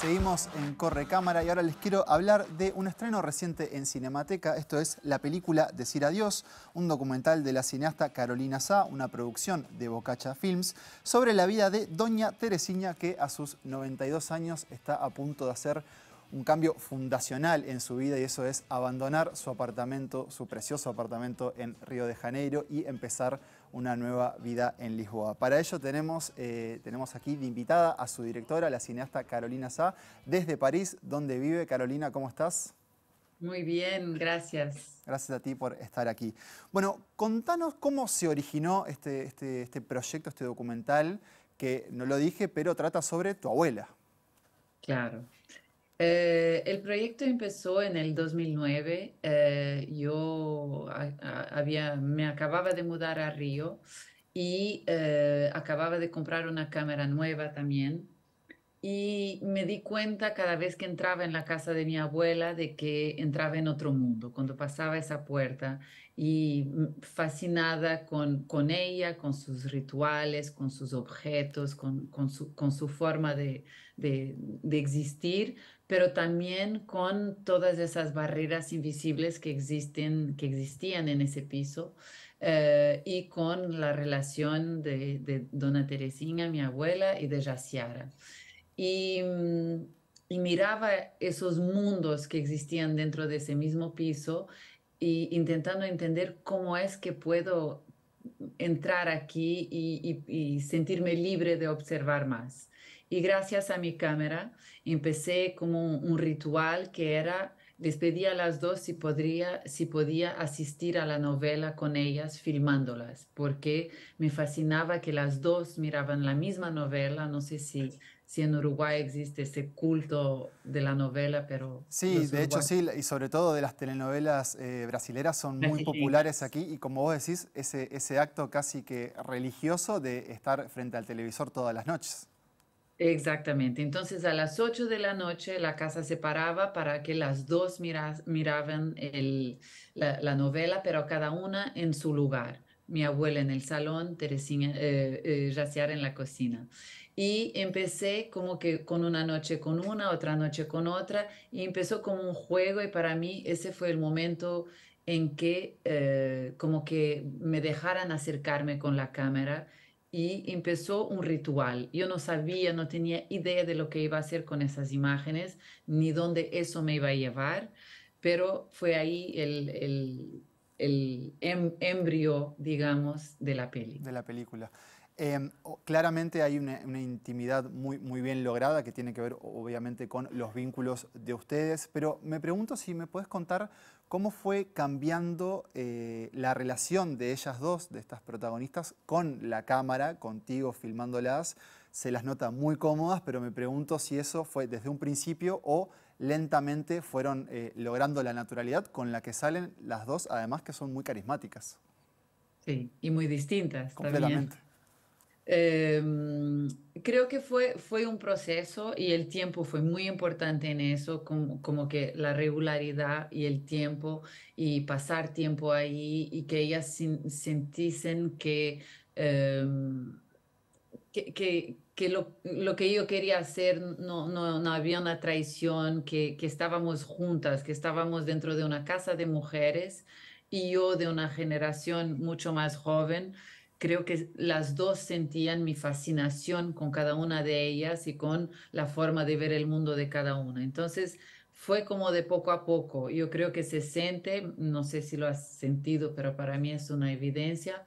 Seguimos en Correcámara y ahora les quiero hablar de un estreno reciente en Cinemateca. Esto es la película Decir Adiós, un documental de la cineasta Carolina Sá, una producción de Bocacha Films, sobre la vida de Doña Teresina, que a sus 92 años está a punto de hacer un cambio fundacional en su vida, y eso es abandonar su apartamento, su precioso apartamento en Río de Janeiro, y empezar una nueva vida en Lisboa. Para ello tenemos aquí de invitada a su directora, la cineasta Carolina Sá, desde París, donde vive. Carolina, ¿cómo estás? Muy bien, gracias. Gracias a ti por estar aquí. Bueno, contanos cómo se originó este proyecto, este documental, que no lo dije, pero trata sobre tu abuela. Claro. El proyecto empezó en el 2009. Yo me acababa de mudar a Río y acababa de comprar una cámara nueva también. Y me di cuenta cada vez que entraba en la casa de mi abuela de que entraba en otro mundo, cuando pasaba esa puerta y fascinada con ella, con sus rituales, con sus objetos, con su forma de existir, pero también con todas esas barreras invisibles que existían en ese piso. Y con la relación de Dona Teresina, mi abuela, y de Jaciara y, y miraba esos mundos que existían dentro de ese mismo piso y intentando entender cómo es que puedo entrar aquí y sentirme libre de observar más. Y gracias a mi cámara empecé como un ritual que era, les pedía a las dos si podía asistir a la novela con ellas filmándolas, porque me fascinaba que las dos miraban la misma novela. No sé si en Uruguay existe ese culto de la novela, pero Sí, los de hecho uruguayos... sí, y sobre todo de las telenovelas brasileras son muy populares brasileñas. aquí, y como vos decís, ese acto casi que religioso de estar frente al televisor todas las noches. Exactamente. Entonces a las 8 de la noche la casa se paraba para que las dos miraban la novela, pero cada una en su lugar. Mi abuela en el salón, Teresina, Yaciara en la cocina. Y empecé como que con una noche con una, otra noche con otra, y empezó como un juego y para mí ese fue el momento en que como que me dejaran acercarme con la cámara y empezó un ritual. Yo no sabía, no tenía idea de lo que iba a hacer con esas imágenes, ni dónde eso me iba a llevar, pero fue ahí el embrio, digamos, de la peli. De la película. Claramente hay una intimidad muy bien lograda que tiene que ver obviamente con los vínculos de ustedes, pero me pregunto si me puedes contar cómo fue cambiando la relación de ellas dos, de estas protagonistas, con la cámara, contigo filmándolas. Se las nota muy cómodas, pero me pregunto si eso fue desde un principio o lentamente fueron logrando la naturalidad con la que salen las dos, además que son muy carismáticas. Sí, y muy distintas también. Completamente. Em, Creo que fue un proceso y el tiempo fue muy importante en eso, como que la regularidad y el tiempo y pasar tiempo ahí y que ellas sentiesen em, que lo que yo quería hacer no había una traición, que estábamos juntas, que estábamos dentro de una casa de mujeres y yo de una generación mucho más joven. Creo que las dos sentían mi fascinación con cada una de ellas y con la forma de ver el mundo de cada una. Entonces, fue como de poco a poco. Yo creo que se siente, no sé si lo has sentido, pero para mí es una evidencia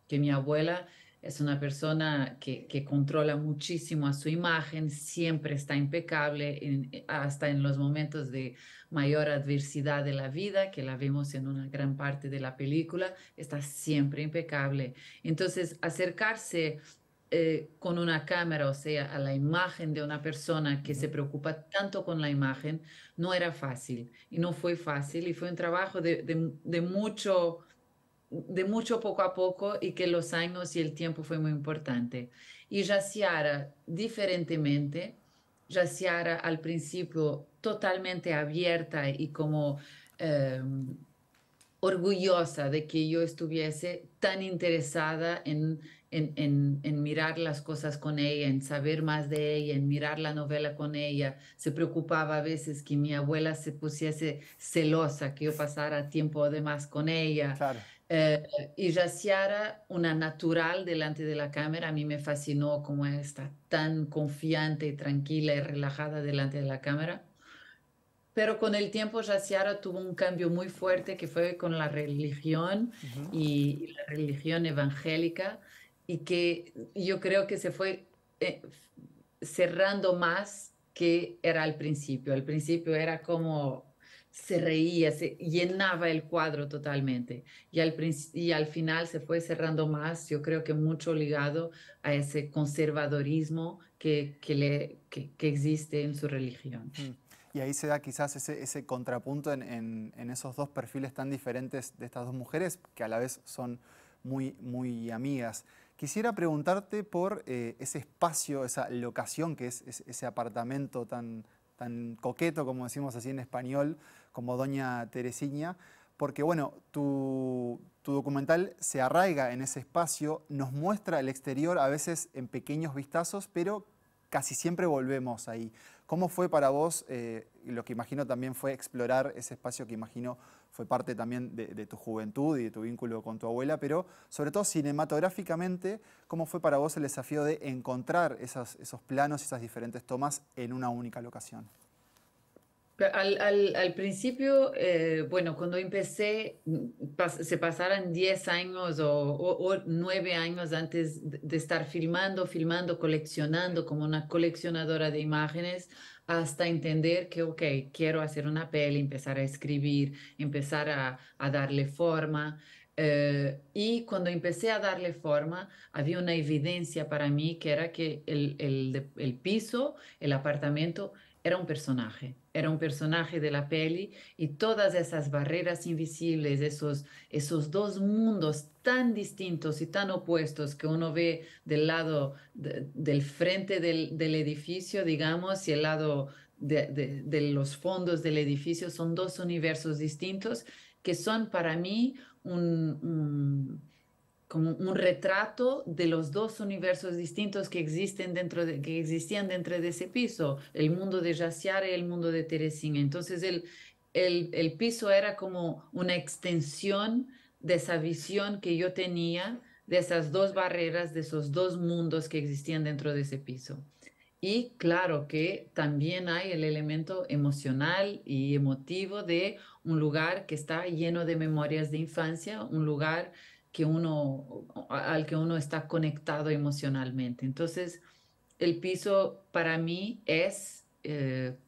que mi abuela es una persona que controla muchísimo a su imagen, siempre está impecable, hasta en los momentos de mayor adversidad de la vida, que la vemos en una gran parte de la película, está siempre impecable. Entonces, acercarse con una cámara, o sea, a la imagen de una persona que se Ujú. preocupa tanto con la imagen, no era fácil y no fue fácil y fue un trabajo de mucho poco a poco y que los años y el tiempo fue muy importante. Y Jaciara, diferentemente, Jaciara al principio totalmente abierta y como eh, orgullosa de que yo estuviese tan interesada en mirar las cosas con ella, en saber más de ella, en mirar la novela con ella. Se preocupaba a veces que mi abuela se pusiese celosa, que yo pasara tiempo de más con ella. Claro. Eh, y Yaciara, una natural delante de la cámara, a mí me fascinó cómo está tan confiante y tranquila y relajada delante de la cámara. Pero con el tiempo Yaciara tuvo un cambio muy fuerte que fue con la religión Ujú. y la religión evangélica y que yo creo que se fue cerrando más que era al principio. Al principio era como se reía, se llenaba el cuadro totalmente y al final se fue cerrando más, yo creo que mucho ligado a ese conservadorismo que existe en su religión. Mm. Y ahí se da quizás ese contrapunto en esos dos perfiles tan diferentes de estas dos mujeres, que a la vez son muy, muy amigas. Quisiera preguntarte por ese espacio, esa locación que es ese apartamento tan, tan coqueto, como decimos así en español, como Doña Teresina, porque bueno, tu documental se arraiga en ese espacio, nos muestra el exterior a veces en pequeños vistazos, pero casi siempre volvemos ahí. ¿Cómo fue para vos, lo que imagino también fue explorar ese espacio que imagino fue parte también de tu juventud y de tu vínculo con tu abuela, pero sobre todo cinematográficamente, ¿cómo fue para vos el desafío de encontrar esos planos, esas diferentes tomas en una única locación? Al principio, bueno, cuando empecé, se pasaron 10 años o 9 años antes de estar filmando, coleccionando como una coleccionadora de imágenes, hasta entender que, ok, quiero hacer una peli, empezar a escribir, empezar a darle forma. Y cuando empecé a darle forma, había una evidencia para mí que era que el piso, el apartamento, era un personaje de la peli y todas esas barreras invisibles, esos dos mundos tan distintos y tan opuestos que uno ve del lado del frente del edificio, digamos, y el lado de los fondos del edificio, son dos universos distintos que son para mí como un retrato de los dos universos distintos que existen que existían dentro de ese piso, el mundo de Yaciara y el mundo de Teresina. Entonces el piso era como una extensión de esa visión que yo tenía de esas dos barreras, de esos dos mundos que existían dentro de ese piso. Y claro que también hay el elemento emocional y emotivo de un lugar que está lleno de memorias de infancia, un lugar al que uno está conectado emocionalmente. Entonces, el piso para mí es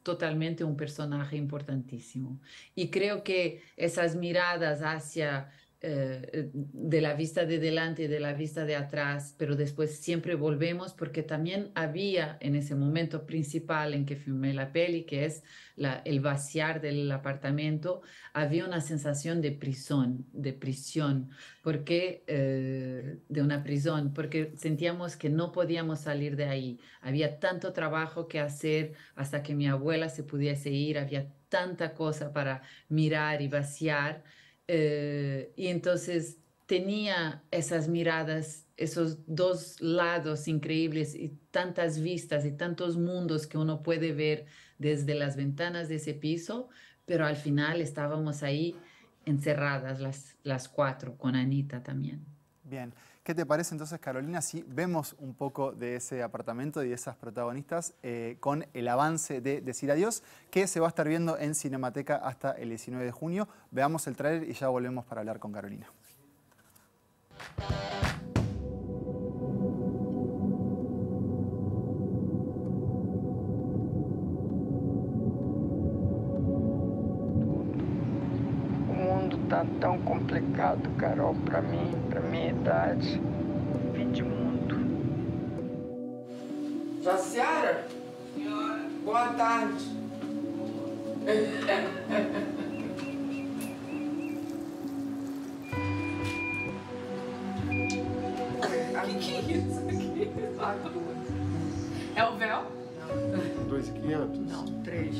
totalmente un personaje importantísimo. Y creo que esas miradas hacia de la vista de delante y de la vista de atrás, pero después siempre volvemos porque también había en ese momento principal en que filmé la peli, que es el vaciar del apartamento, había una sensación de prisión, porque, de una prisión, porque sentíamos que no podíamos salir de ahí. Había tanto trabajo que hacer hasta que mi abuela se pudiese ir, había tanta cosa para mirar y vaciar. Y entonces tenía esas miradas, esos dos lados increíbles y tantas vistas y tantos mundos que uno puede ver desde las ventanas de ese piso, pero al final estábamos ahí encerradas las cuatro, con Anita también. Bien, ¿qué te parece entonces, Carolina, si vemos un poco de ese apartamento y de esas protagonistas con el avance de Decir Adiós, que se va a estar viendo en Cinemateca hasta el 19 de junio? Veamos el tráiler y ya volvemos para hablar con Carolina. Tá tão complicado, Carol, para mim, para minha idade. Fim de mundo. Jaciara? Senhora. Boa tarde. O que é isso aqui? É o véu? Não. 2.500? Não, 3.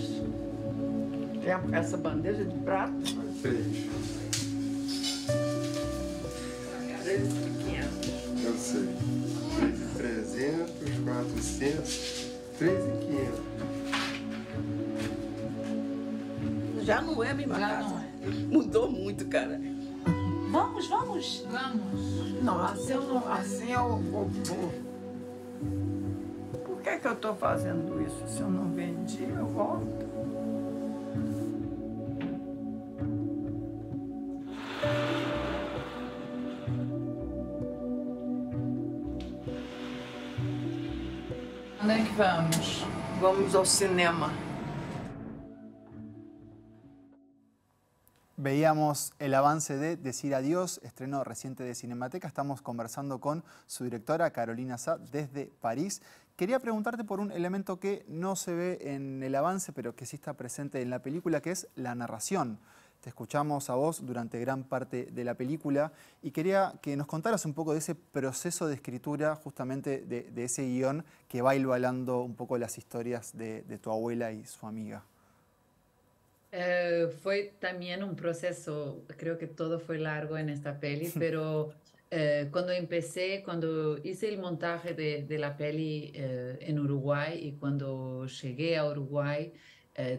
Tem essa bandeja de prata? 3. 3.500. Eu sei. 3.300, 400, 3.500. Já não é a mesma Já casa. não é. Mudou muito, cara. Vamos, vamos. Vamos. Não, assim eu vou. Por que eu estou fazendo isso? Se eu não vendi, eu volto. Onde é que vamos? Vamos ao cinema. Veíamos el avance de Decir Adiós, estreno reciente de Cinemateca. Estamos conversando con su directora, Carolina Sá, desde París. Quería preguntarte por un elemento que no se ve en el avance, pero que sí está presente en la película, que es la narración. Te escuchamos a vos durante gran parte de la película y quería que nos contaras un poco de ese proceso de escritura, justamente de ese guión que va hilvanando un poco las historias de tu abuela y su amiga. Fue también un proceso, creo que todo fue largo en esta peli, pero cuando hice el montaje de la peli en Uruguay y cuando llegué a Uruguay,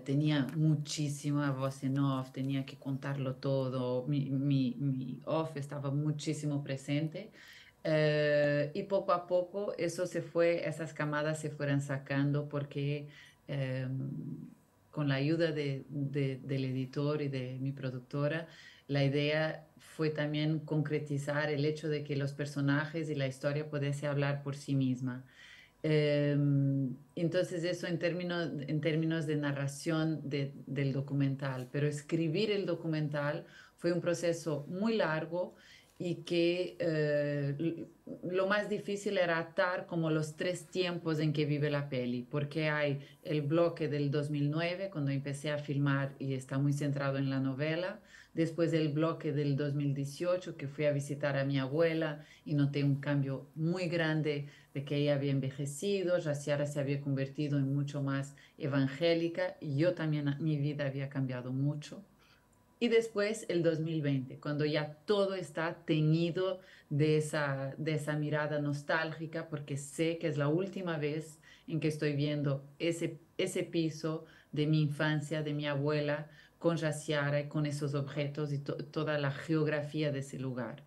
tenía muchísima voz en off, tenía que contarlo todo, mi off estaba muchísimo presente. Y poco a poco esas camadas se fueron sacando porque con la ayuda del editor y de mi productora, la idea fue también concretizar el hecho de que los personajes y la historia pudiese hablar por sí misma. Entonces eso en términos de narración del documental, pero escribir el documental fue un proceso muy largo y que lo más difícil era atar como los 3 tiempos en que vive la peli, porque hay el bloque del 2009, cuando empecé a filmar y está muy centrado en la novela, después el bloque del 2018, que fui a visitar a mi abuela y noté un cambio muy grande de que ella había envejecido, Yaciara se había convertido en mucho más evangélica y yo también, mi vida había cambiado mucho. Y después el 2020, cuando ya todo está teñido de esa mirada nostálgica, porque sé que es la última vez en que estoy viendo ese piso de mi infancia, de mi abuela, con Yaciara y con esos objetos y toda la geografía de ese lugar.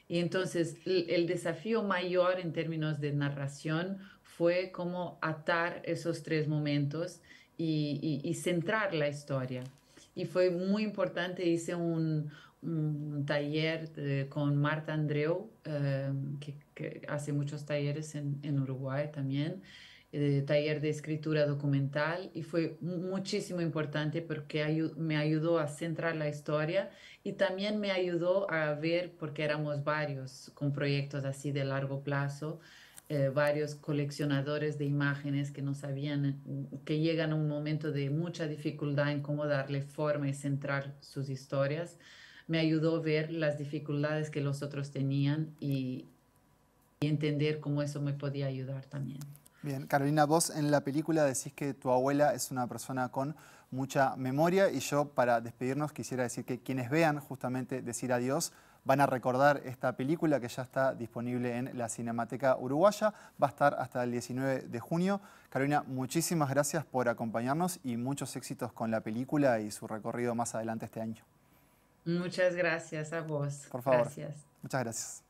Y entonces el desafío mayor en términos de narración fue como atar esos 3 momentos y centrar la historia. Y fue muy importante, hice un taller con Marta Andreu, que hace muchos talleres en Uruguay también, taller de escritura documental, y fue muchísimo importante porque me ayudó a centrar la historia y también me ayudó a ver, porque éramos varios con proyectos así de largo plazo, varios coleccionadores de imágenes que no sabían, que llegan a un momento de mucha dificultad en cómo darle forma y centrar sus historias. Me ayudó a ver las dificultades que los otros tenían y entender cómo eso me podía ayudar también. Bien, Carolina, vos en la película decís que tu abuela es una persona con mucha memoria y yo, para despedirnos, quisiera decir que quienes vean justamente Decir Adiós van a recordar esta película que ya está disponible en la Cinemateca Uruguaya. Va a estar hasta el 19 de junio. Carolina, muchísimas gracias por acompañarnos y muchos éxitos con la película y su recorrido más adelante este año. Muchas gracias a vos. Por favor. Gracias. Muchas gracias.